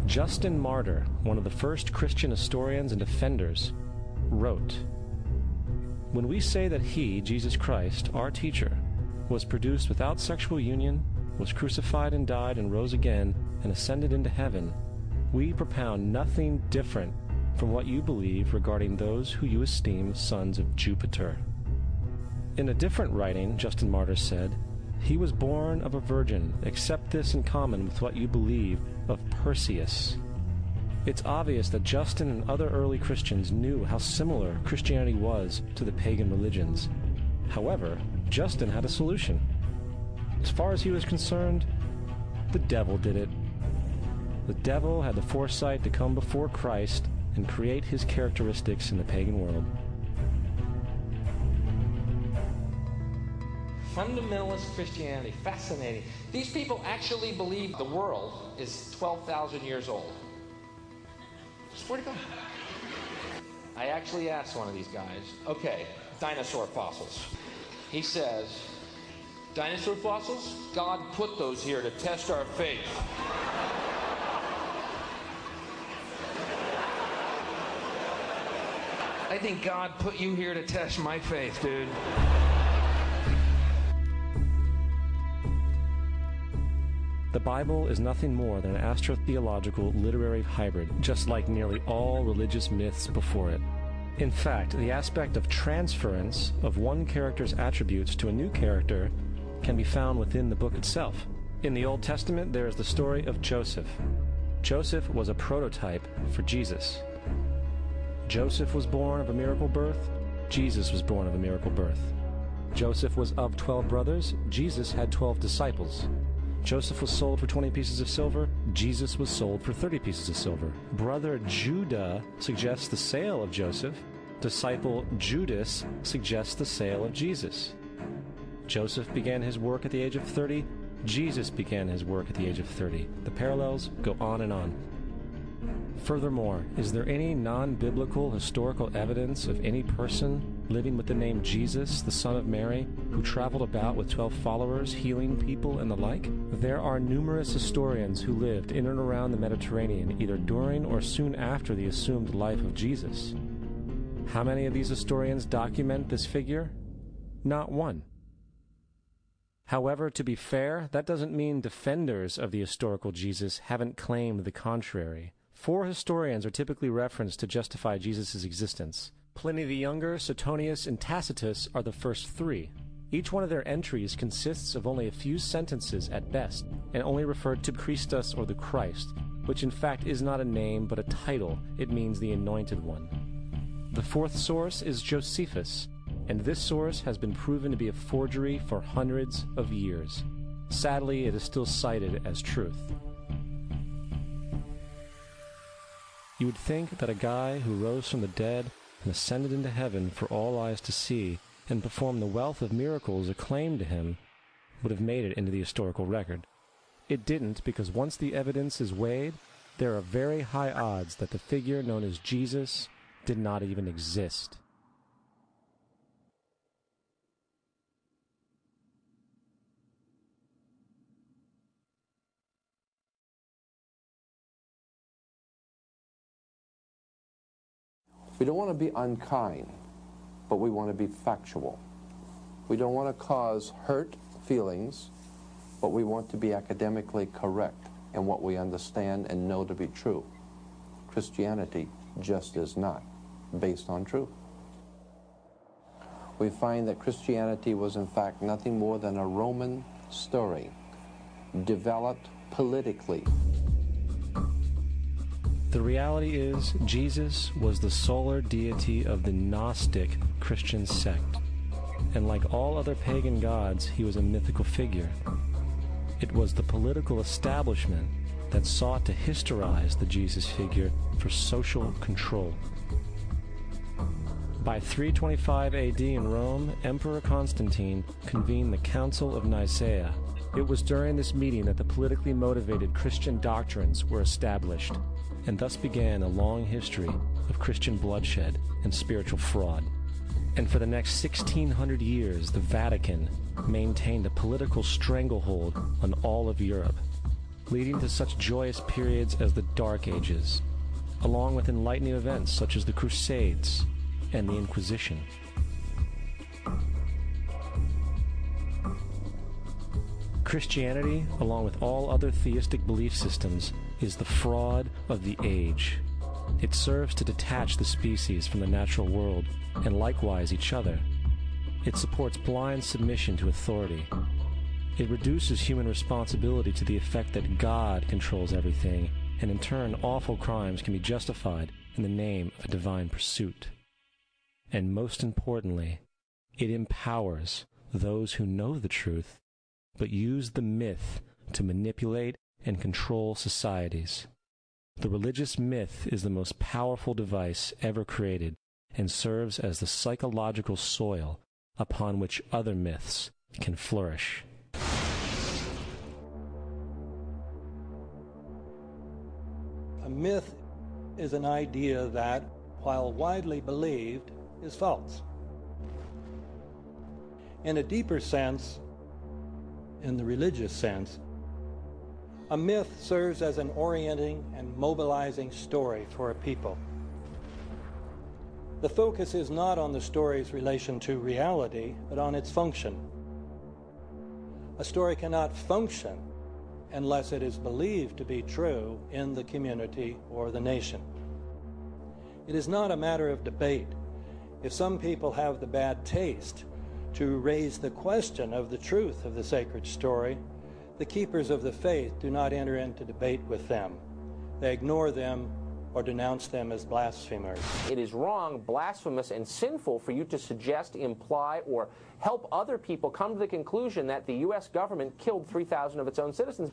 Justin Martyr, one of the first Christian historians and defenders, wrote, "When we say that he, Jesus Christ, our teacher, was produced without sexual union, was crucified and died and rose again and ascended into heaven, we propound nothing different from what you believe regarding those who you esteem sons of Jupiter." In a different writing, Justin Martyr said, "He was born of a virgin, except this in common with what you believe of Perseus." It's obvious that Justin and other early Christians knew how similar Christianity was to the pagan religions. However, Justin had a solution. As far as he was concerned, the devil did it. The devil had the foresight to come before Christ and create his characteristics in the pagan world. Fundamentalist Christianity, fascinating. These people actually believe the world is 12,000 years old. Swear to God. I actually asked one of these guys, okay, dinosaur fossils. He says, dinosaur fossils? God put those here to test our faith. I think God put you here to test my faith, dude. The Bible is nothing more than an astrotheological literary hybrid, just like nearly all religious myths before it. In fact, the aspect of transference of one character's attributes to a new character can be found within the book itself. In the Old Testament, there is the story of Joseph. Joseph was a prototype for Jesus. Joseph was born of a miracle birth. Jesus was born of a miracle birth. Joseph was of 12 brothers. Jesus had 12 disciples. Joseph was sold for 20 pieces of silver. Jesus was sold for 30 pieces of silver. Brother Judah suggests the sale of Joseph. Disciple Judas suggests the sale of Jesus. Joseph began his work at the age of 30. Jesus began his work at the age of 30. The parallels go on and on. Furthermore, is there any non-biblical historical evidence of any person living with the name Jesus, the son of Mary, who traveled about with 12 followers, healing people and the like? There are numerous historians who lived in and around the Mediterranean, either during or soon after the assumed life of Jesus. How many of these historians document this figure? Not one. However, to be fair, that doesn't mean defenders of the historical Jesus haven't claimed the contrary. 4 historians are typically referenced to justify Jesus' existence. Pliny the Younger, Suetonius, and Tacitus are the first 3. Each one of their entries consists of only a few sentences at best, and only referred to Christus or the Christ, which in fact is not a name but a title. It means the Anointed One. The 4th source is Josephus, and this source has been proven to be a forgery for hundreds of years. Sadly, it is still cited as truth. You would think that a guy who rose from the dead and ascended into heaven for all eyes to see and performed the wealth of miracles acclaimed to him would have made it into the historical record. It didn't, because once the evidence is weighed, there are very high odds that the figure known as Jesus did not even exist. We don't want to be unkind, but we want to be factual. We don't want to cause hurt feelings, but we want to be academically correct in what we understand and know to be true. Christianity just is not based on truth. We find that Christianity was in fact nothing more than a Roman story, developed politically. The reality is, Jesus was the solar deity of the Gnostic Christian sect, and like all other pagan gods, he was a mythical figure. It was the political establishment that sought to historize the Jesus figure for social control. By 325 AD in Rome, Emperor Constantine convened the Council of Nicaea. It was during this meeting that the politically motivated Christian doctrines were established, and thus began a long history of Christian bloodshed and spiritual fraud. And for the next 1600 years, the Vatican maintained a political stranglehold on all of Europe. leading to such joyous periods as the Dark Ages, along with enlightening events such as the Crusades and the Inquisition. Christianity, along with all other theistic belief systems, is the fraud of the age. It serves to detach the species from the natural world, and likewise each other. It supports blind submission to authority. It reduces human responsibility to the effect that God controls everything, and in turn awful crimes can be justified in the name of a divine pursuit. And most importantly, it empowers those who know the truth, but use the myth to manipulate and control societies. The religious myth is the most powerful device ever created and serves as the psychological soil upon which other myths can flourish. A myth is an idea that, while widely believed, is false. In a deeper sense, in the religious sense, a myth serves as an orienting and mobilizing story for a people. The focus is not on the story's relation to reality, but on its function. A story cannot function unless it is believed to be true in the community or the nation. It is not a matter of debate. If some people have the bad taste to raise the question of the truth of the sacred story, the keepers of the faith do not enter into debate with them. They ignore them or denounce them as blasphemers. It is wrong, blasphemous, and sinful for you to suggest, imply, or help other people come to the conclusion that the U.S. government killed 3,000 of its own citizens.